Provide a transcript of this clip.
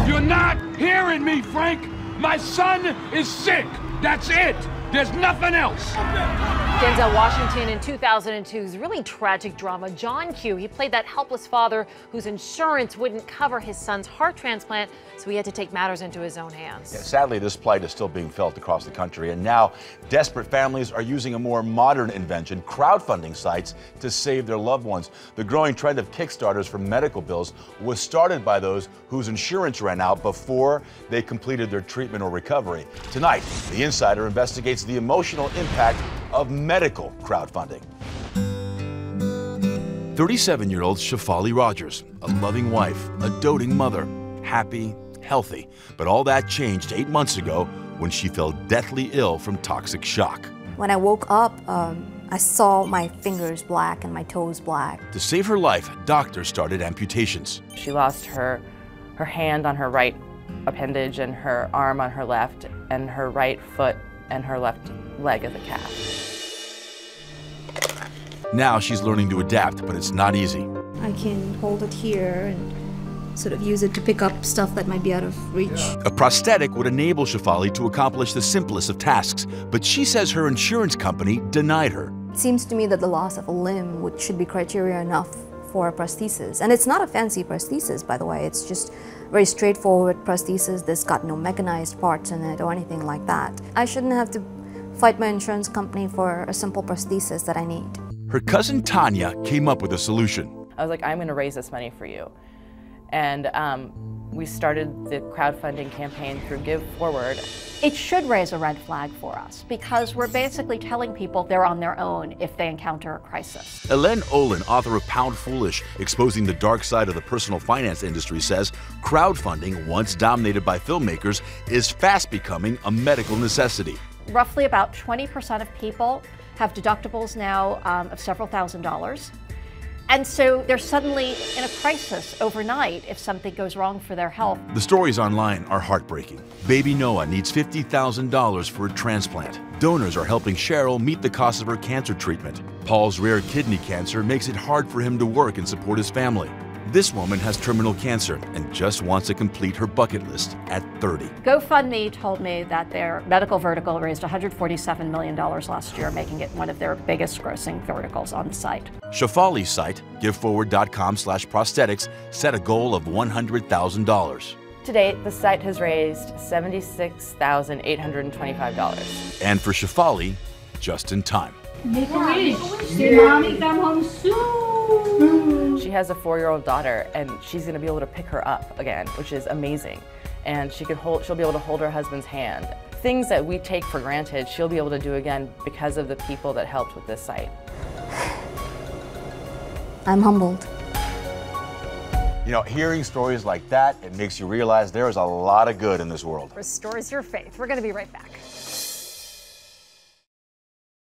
You're not hearing me, Frank. My son is sick. That's it. There's nothing else. Denzel Washington in 2002's really tragic drama, John Q. He played that helpless father whose insurance wouldn't cover his son's heart transplant, so he had to take matters into his own hands. Yeah, sadly, this plight is still being felt across the country, and now desperate families are using a more modern invention, crowdfunding sites, to save their loved ones. The growing trend of Kickstarters for medical bills was started by those whose insurance ran out before they completed their treatment or recovery. Tonight, The Insider investigates the emotional impact of medical crowdfunding. 37-year-old Shaefali Rodgers, a loving wife, a doting mother, happy, healthy. But all that changed 8 months ago when she fell deathly ill from toxic shock. When I woke up, I saw my fingers black and my toes black. To save her life, doctors started amputations. She lost her hand on her right appendage and her arm on her left and her right foot and her left leg as a cast. Now she's learning to adapt, but it's not easy. I can hold it here and sort of use it to pick up stuff that might be out of reach. A prosthetic would enable Shaefali to accomplish the simplest of tasks, but she says her insurance company denied her. It seems to me that the loss of a limb should be criteria enough for a prosthesis. And it's not a fancy prosthesis, by the way. It's just very straightforward prosthesis. There's got no mechanized parts in it or anything like that. I shouldn't have to fight my insurance company for a simple prosthesis that I need. Her cousin Tanya came up with a solution. I was like, I'm going to raise this money for you. And we started the crowdfunding campaign through Give Forward. It should raise a red flag for us because we're basically telling people they're on their own if they encounter a crisis. Ellen Olin, author of Pound Foolish, Exposing the Dark Side of the Personal Finance Industry, says crowdfunding, once dominated by filmmakers, is fast becoming a medical necessity. Roughly about 20% of people have deductibles now of several $1,000s. And so they're suddenly in a crisis overnight if something goes wrong for their health. The stories online are heartbreaking. Baby Noah needs $50,000 for a transplant. Donors are helping Cheryl meet the cost of her cancer treatment. Paul's rare kidney cancer makes it hard for him to work and support his family. This woman has terminal cancer and just wants to complete her bucket list at 30. GoFundMe told me that their medical vertical raised $147 million last year, making it one of their biggest grossing verticals on the site. Shaefali's site, giveforward.com/prosthetics, set a goal of $100,000. To date, the site has raised $76,825. And for Shaefali, just in time. Make a wish. Say, Mommy, come home soon. She has a 4-year-old daughter, and she's going to be able to pick her up again, which is amazing. And she'll be able to hold her husband's hand. Things that we take for granted, she'll be able to do again because of the people that helped with this site. I'm humbled. You know, hearing stories like that, it makes you realize there is a lot of good in this world. Restores your faith. We're going to be right back.